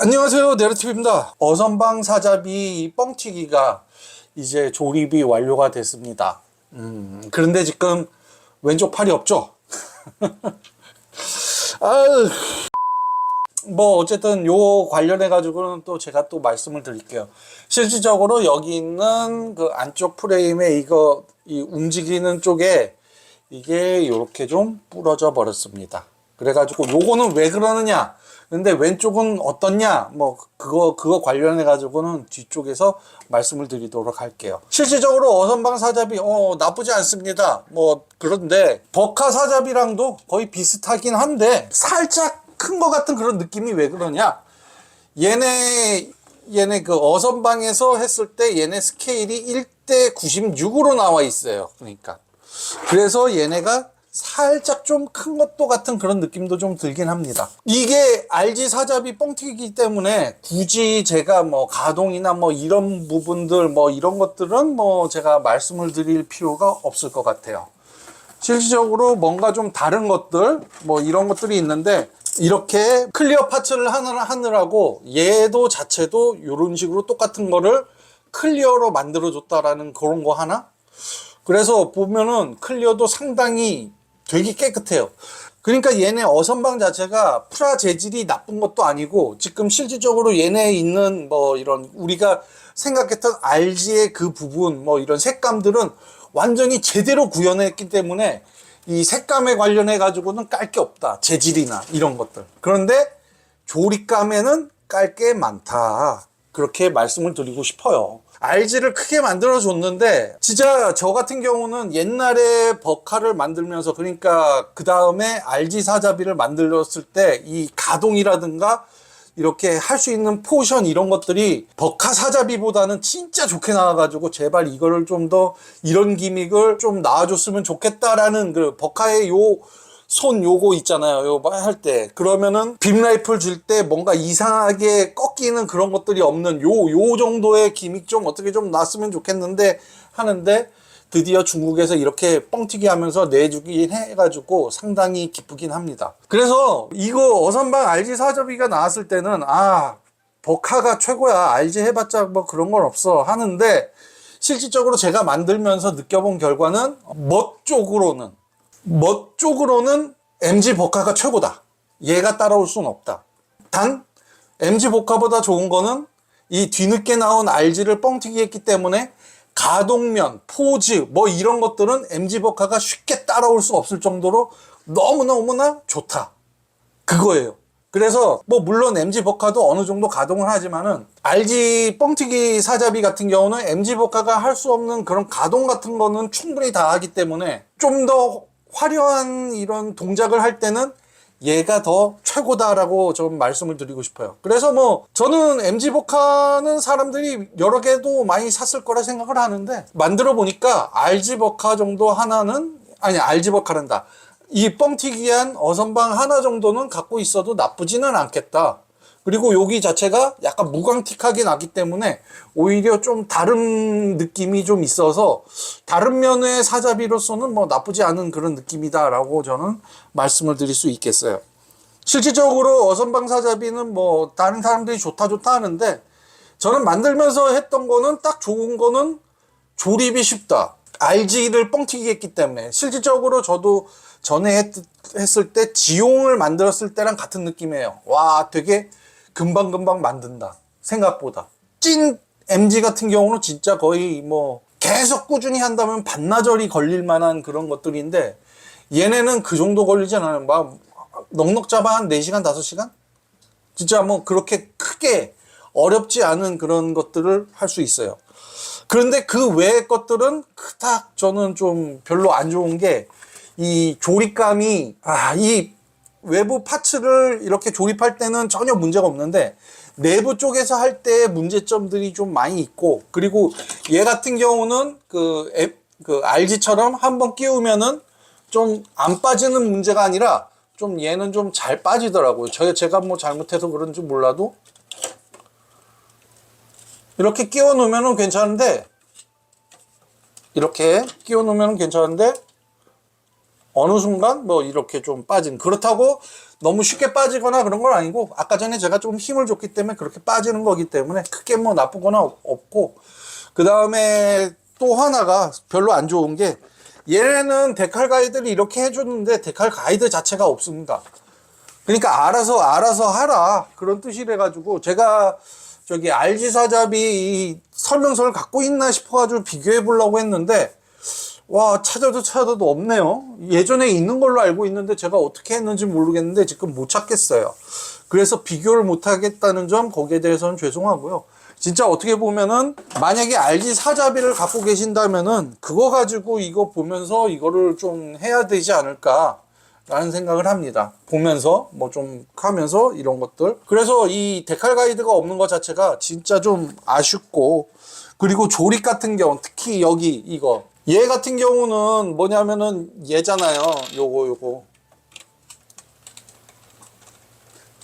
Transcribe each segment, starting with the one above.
안녕하세요, 네러티브입니다. 어선방 사자비 뻥튀기가 이제 조립이 완료가 됐습니다. 그런데 지금 왼쪽 팔이 없죠? 아유, 뭐 어쨌든 요 관련해 가지고는 또 제가 또 말씀을 드릴게요. 실질적으로 여기 있는 그 안쪽 프레임에 이 움직이는 쪽에 이게 요렇게 좀 부러져 버렸습니다. 그래가지고 요거는 왜 그러느냐? 근데 왼쪽은 어떻냐? 뭐 그거 관련해 가지고는 뒤쪽에서 말씀을 드리도록 할게요. 실질적으로 어선방 사잡이 나쁘지 않습니다. 뭐 그런데 버카 사잡이랑도 거의 비슷하긴 한데 살짝 큰 것 같은 그런 느낌이 왜 그러냐? 얘네 그 어선방에서 했을 때 얘네 스케일이 1대 96으로 나와 있어요. 그러니까 그래서 얘네가 살짝 좀 큰 것도 같은 그런 느낌도 좀 들긴 합니다. 이게 RG 사잡이 뻥튀기이기 때문에 굳이 제가 뭐 가동이나 뭐 이런 부분들 뭐 이런 것들은 뭐 제가 말씀을 드릴 필요가 없을 것 같아요. 실질적으로 뭔가 좀 다른 것들 뭐 이런 것들이 있는데 이렇게 클리어 파츠를 하느라고 얘도 자체도 이런 식으로 똑같은 거를 클리어로 만들어 줬다라는 그런 거 하나? 그래서 보면은 클리어도 상당히 되게 깨끗해요. 그러니까 얘네 어선방 자체가 프라 재질이 나쁜 것도 아니고 지금 실질적으로 얘네 있는 뭐 이런 우리가 생각했던 RG의 그 부분 뭐 이런 색감들은 완전히 제대로 구현했기 때문에 이 색감에 관련해 가지고는 깔 게 없다. 재질이나 이런 것들. 그런데 조립감에는 깔 게 많다. 그렇게 말씀을 드리고 싶어요. RG를 크게 만들어 줬는데 진짜 저 같은 경우는 옛날에 버카를 만들면서 그러니까 그 다음에 RG 사자비를 만들었을 때 이 가동이라든가 이렇게 할 수 있는 포션 이런 것들이 버카 사자비보다는 진짜 좋게 나와가지고 제발 이거를 좀 더 이런 기믹을 좀 나와줬으면 좋겠다라는 그 버카의 손 요거 있잖아요. 요거 할 때. 그러면은 빔 라이플 줄 때 뭔가 이상하게 꺾이는 그런 것들이 없는 요 정도의 기믹 좀 어떻게 좀 났으면 좋겠는데 하는데 드디어 중국에서 이렇게 뻥튀기 하면서 내주긴 해가지고 상당히 기쁘긴 합니다. 그래서 이거 어선방 RG 사저비가 나왔을 때는 버카가 최고야. RG 해봤자 뭐 그런 건 없어 하는데 실질적으로 제가 만들면서 느껴본 결과는 멋 쪽으로는 MG 버카가 최고다. 얘가 따라올 수는 없다. 단 MG 버카보다 좋은 거는 이 뒤늦게 나온 RG를 뻥튀기 했기 때문에 가동면, 포즈 뭐 이런 것들은 MG 버카가 쉽게 따라올 수 없을 정도로 너무너무나 좋다. 그거예요. 그래서 뭐 물론 MG 버카도 어느 정도 가동을 하지만은 RG 뻥튀기 사자비 같은 경우는 MG 버카가 할 수 없는 그런 가동 같은 거는 충분히 다 하기 때문에 좀 더 화려한 이런 동작을 할 때는 얘가 더 최고다라고 좀 말씀을 드리고 싶어요. 그래서 뭐 저는 MG 버카는 사람들이 여러 개도 많이 샀을 거라 생각을 하는데 만들어 보니까 RG 버카 정도 하나는 RG 버카란다. 이 뻥튀기한 어선방 하나 정도는 갖고 있어도 나쁘지는 않겠다. 그리고 여기 자체가 약간 무광틱하게 나기 때문에 오히려 좀 다른 느낌이 좀 있어서 다른 면의 사자비로서는 뭐 나쁘지 않은 그런 느낌이다라고 저는 말씀을 드릴 수 있겠어요. 실질적으로 어선방 사자비는 뭐 다른 사람들이 좋다 하는데 저는 만들면서 했던 거는 딱 좋은 거는 조립이 쉽다. RG를 뻥튀기 했기 때문에 실질적으로 저도 전에 했을 때 지용을 만들었을 때랑 같은 느낌이에요. 와, 되게 금방금방 만든다. 생각보다. 찐 MG 같은 경우는 진짜 거의 뭐 계속 꾸준히 한다면 반나절이 걸릴 만한 그런 것들인데 얘네는 그 정도 걸리지 않아요. 막 넉넉 잡아 한 4시간, 5시간? 진짜 뭐 그렇게 크게 어렵지 않은 그런 것들을 할 수 있어요. 그런데 그 외의 것들은 그닥 저는 좀 별로 안 좋은 게 이 조립감이 이 외부 파츠를 이렇게 조립할 때는 전혀 문제가 없는데 내부 쪽에서 할 때 문제점들이 좀 많이 있고 그리고 얘 같은 경우는 그 RG처럼 한번 끼우면은 좀 안 빠지는 문제가 아니라 좀 얘는 좀 잘 빠지더라고요. 제가 뭐 잘못해서 그런지 몰라도 이렇게 끼워 놓으면은 괜찮은데 어느 순간 뭐 이렇게 좀 빠진, 그렇다고 너무 쉽게 빠지거나 그런 건 아니고, 아까 전에 제가 좀 힘을 줬기 때문에 그렇게 빠지는 거기 때문에 크게 뭐 나쁘거나 없고, 그 다음에 또 하나가 별로 안 좋은 게, 얘네는 데칼 가이드를 이렇게 해줬는데 데칼 가이드 자체가 없습니다. 그러니까 알아서 하라, 그런 뜻이래 가지고, 제가 저기 RG 사잡이 이 설명서를 갖고 있나 싶어 가지고 비교해 보려고 했는데, 와, 찾아도 없네요. 예전에 있는 걸로 알고 있는데 제가 어떻게 했는지 모르겠는데 지금 못 찾겠어요. 그래서 비교를 못 하겠다는 점, 거기에 대해서는 죄송하고요. 진짜 어떻게 보면은 만약에 RG 사자비를 갖고 계신다면은 그거 가지고 이거 보면서 이거를 좀 해야 되지 않을까 라는 생각을 합니다. 보면서 뭐 좀 하면서 이런 것들. 그래서 이 데칼 가이드가 없는 것 자체가 진짜 좀 아쉽고, 그리고 조립 같은 경우, 특히 여기 이거 얘 같은 경우는 뭐냐면은 얘잖아요. 요거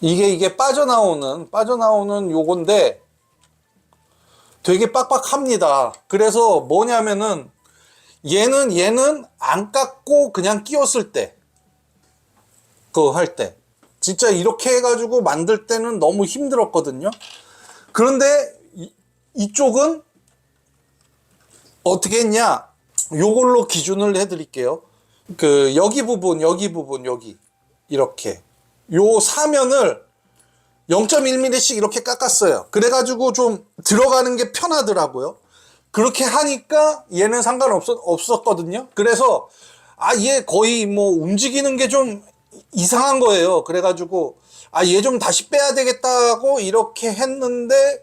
이게 빠져나오는 요건데 되게 빡빡합니다. 그래서 뭐냐면은 얘는 안 깎고 그냥 끼웠을 때, 그거 할 때 진짜 이렇게 해가지고 만들 때는 너무 힘들었거든요. 그런데 이쪽은 어떻게 했냐, 요걸로 기준을 해드릴게요. 그 여기 부분 여기 이렇게 요 사면을 0.1mm씩 이렇게 깎았어요. 그래가지고 좀 들어가는 게 편하더라고요. 그렇게 하니까 얘는 없었거든요. 그래서 얘 거의 뭐 움직이는 게 좀 이상한 거예요. 그래가지고 얘 좀 다시 빼야 되겠다고 이렇게 했는데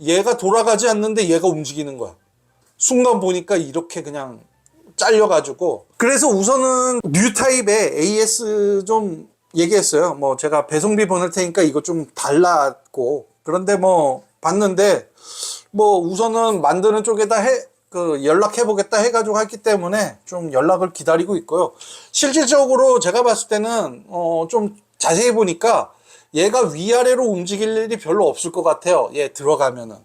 얘가 돌아가지 않는데 얘가 움직이는 거야. 순간 보니까 이렇게 그냥 잘려가지고. 그래서 우선은 뉴 타입의 AS 좀 얘기했어요. 뭐 제가 배송비 보낼 테니까 이거 좀 달랐고, 그런데 뭐 봤는데 뭐 우선은 만드는 쪽에다 연락해 보겠다 해가지고 했기 때문에 좀 연락을 기다리고 있고요. 실질적으로 제가 봤을 때는 좀 자세히 보니까 얘가 위아래로 움직일 일이 별로 없을 것 같아요. 얘 들어가면은.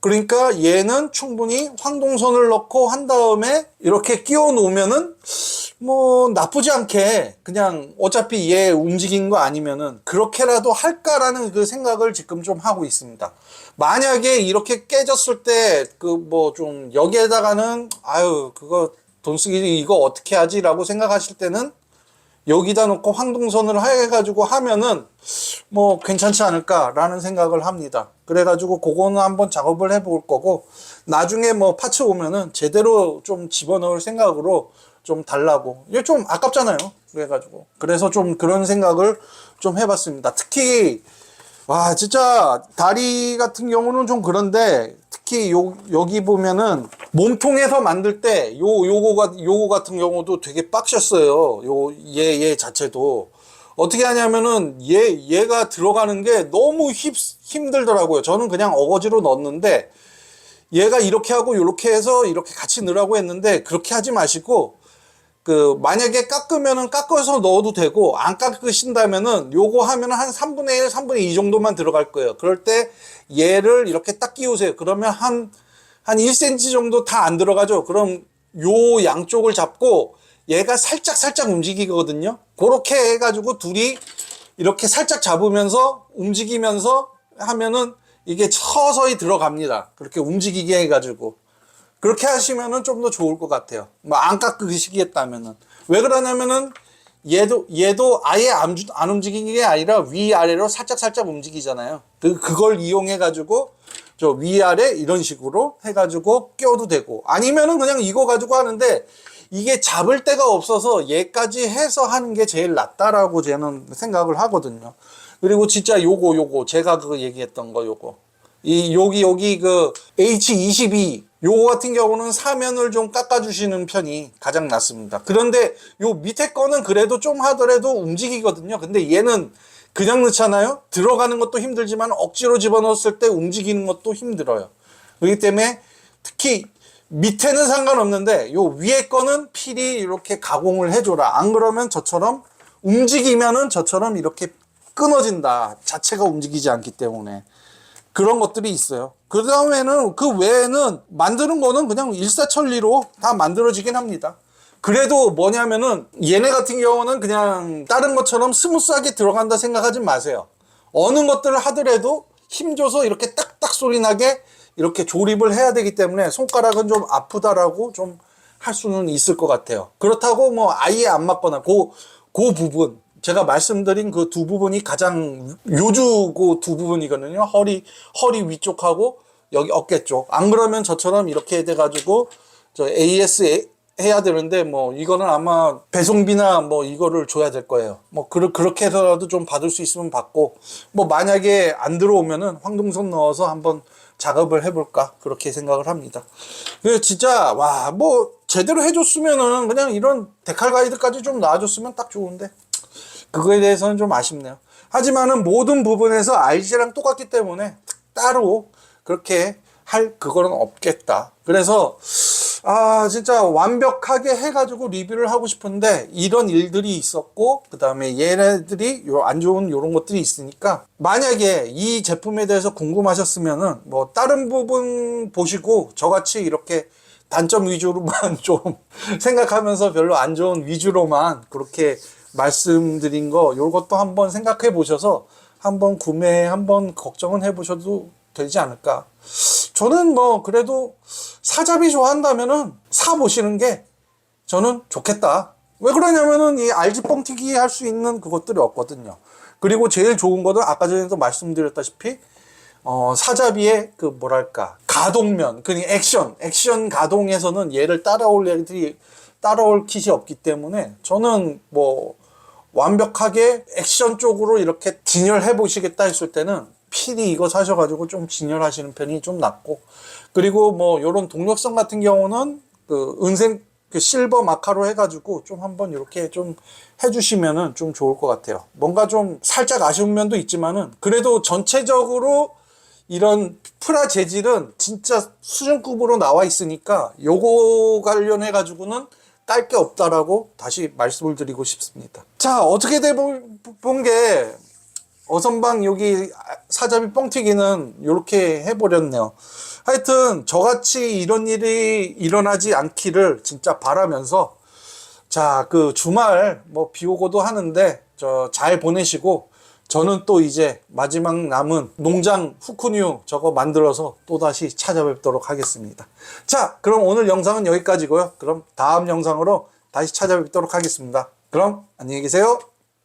그러니까 얘는 충분히 황동선을 넣고 한 다음에 이렇게 끼워 놓으면은 뭐 나쁘지 않게, 그냥 어차피 얘 움직인 거 아니면은 그렇게라도 할까라는 그 생각을 지금 좀 하고 있습니다. 만약에 이렇게 깨졌을 때 그 뭐 좀 여기에다가는 그거 돈 쓰기 이거 어떻게 하지라고 생각하실 때는 여기다 놓고 황동선을 해가지고 하면은 뭐 괜찮지 않을까라는 생각을 합니다. 그래가지고 그거는 한번 작업을 해볼 거고, 나중에 뭐 파츠 오면은 제대로 좀 집어넣을 생각으로 좀 달라고. 이게 좀 아깝잖아요. 그래가지고 그래서 좀 그런 생각을 좀 해봤습니다. 특히 진짜 다리 같은 경우는 좀 그런데, 특히 여기 보면은 몸통에서 만들 때 요거 같은 경우도 되게 빡셨어요. 얘 자체도 어떻게 하냐면은 얘가 들어가는 게 너무 힘들더라고요. 저는 그냥 어거지로 넣었는데, 얘가 이렇게 하고 이렇게 해서 이렇게 같이 넣으라고 했는데, 그렇게 하지 마시고 만약에 깎으면은 깎아서 넣어도 되고, 안 깎으신다면은 요거 하면은 한 3분의 1, 3분의 2 정도만 들어갈 거예요. 그럴 때 얘를 이렇게 딱 끼우세요. 그러면 한 1cm 정도 다 안 들어가죠. 그럼 요 양쪽을 잡고 얘가 살짝 움직이거든요. 그렇게 해가지고 둘이 이렇게 살짝 잡으면서 움직이면서 하면은 이게 서서히 들어갑니다. 그렇게 움직이게 해가지고. 그렇게 하시면은 좀 더 좋을 것 같아요. 뭐 안 깎으시겠다면은. 왜 그러냐면은 얘도 아예 안 움직이는 게 아니라 위아래로 살짝 움직이잖아요. 그걸 이용해 가지고 저 위아래 이런 식으로 해 가지고 껴도 되고, 아니면은 그냥 이거 가지고 하는데, 이게 잡을 데가 없어서 얘까지 해서 하는 게 제일 낫다라고 저는 생각을 하거든요. 그리고 진짜 요거 제가 그 얘기했던 거 여기 그 H22 요거 같은 경우는 사면을 좀 깎아주시는 편이 가장 낫습니다. 그런데 요 밑에 거는 그래도 좀 하더라도 움직이거든요. 근데 얘는 그냥 넣잖아요. 들어가는 것도 힘들지만 억지로 집어넣었을 때 움직이는 것도 힘들어요. 그렇기 때문에 특히 밑에는 상관없는데 요 위에 거는 필히 이렇게 가공을 해줘라. 안 그러면 저처럼 움직이면은 저처럼 이렇게 끊어진다. 자체가 움직이지 않기 때문에. 그런 것들이 있어요. 그 다음에는 그 외에는 만드는 거는 그냥 일사천리로 다 만들어지긴 합니다. 그래도 뭐냐면은 얘네 같은 경우는 그냥 다른 것처럼 스무스하게 들어간다 생각하지 마세요. 어느 것들을 하더라도 힘줘서 이렇게 딱딱 소리 나게 이렇게 조립을 해야 되기 때문에 손가락은 좀 아프다라고 좀 할 수는 있을 것 같아요. 그렇다고 뭐 아예 안 맞거나 그 부분 제가 말씀드린 그 두 부분이 가장 요주 그 두 부분이거든요. 허리 위쪽하고 여기 어깨 쪽. 안 그러면 저처럼 이렇게 돼가지고 저 AS 해야 되는데 뭐 이거는 아마 배송비나 뭐 이거를 줘야 될 거예요. 뭐 그렇게 해서라도 좀 받을 수 있으면 받고 뭐 만약에 안 들어오면은 황동선 넣어서 한번 작업을 해볼까 그렇게 생각을 합니다. 그 진짜 와 뭐 제대로 해줬으면은 그냥 이런 데칼 가이드까지 좀 나와줬으면 딱 좋은데 그거에 대해서는 좀 아쉽네요. 하지만은 모든 부분에서 RG랑 똑같기 때문에 따로 그렇게 할 그거는 없겠다. 그래서 진짜 완벽하게 해가지고 리뷰를 하고 싶은데 이런 일들이 있었고 그 다음에 얘네들이 안 좋은 요런 것들이 있으니까 만약에 이 제품에 대해서 궁금하셨으면은 뭐 다른 부분 보시고 저같이 이렇게 단점 위주로만 좀 생각하면서 별로 안 좋은 위주로만 그렇게 말씀드린 거 요것도 한번 생각해 보셔서 한번 구매 한번 걱정은 해 보셔도 되지 않을까. 저는 뭐 그래도 사잡이 좋아한다면은 사 보시는 게 저는 좋겠다. 왜 그러냐면은 이 RG 뻥튀기 할 수 있는 그것들이 없거든요. 그리고 제일 좋은 거는 아까 전에도 말씀드렸다시피 사잡이의 그 뭐랄까 가동면 그러니까 액션 가동에서는 얘를 따라올 애들이 따라올 kit이 없기 때문에 저는 뭐 완벽하게 액션 쪽으로 이렇게 진열해 보시겠다 했을 때는 필히 이거 사셔가지고 좀 진열하시는 편이 좀 낫고 그리고 뭐 요런 동력성 같은 경우는 그 은색 그 실버 마카로 해가지고 좀 한번 이렇게 좀 해주시면은 좀 좋을 것 같아요. 뭔가 좀 살짝 아쉬운 면도 있지만은 그래도 전체적으로 이런 프라 재질은 진짜 수준급으로 나와 있으니까 요거 관련해 가지고는 깔 게 없다라고 다시 말씀을 드리고 싶습니다. 자, 어떻게 본 게 어선방 여기 사잡이 뻥튀기는 이렇게 해버렸네요. 하여튼 저같이 이런 일이 일어나지 않기를 진짜 바라면서 자, 그 주말 뭐 비 오고도 하는데 저 잘 보내시고 저는 또 이제 마지막 남은 농장 후쿠뉴 저거 만들어서 또다시 찾아뵙도록 하겠습니다. 자, 그럼 오늘 영상은 여기까지고요. 그럼 다음 영상으로 다시 찾아뵙도록 하겠습니다. 그럼 안녕히 계세요.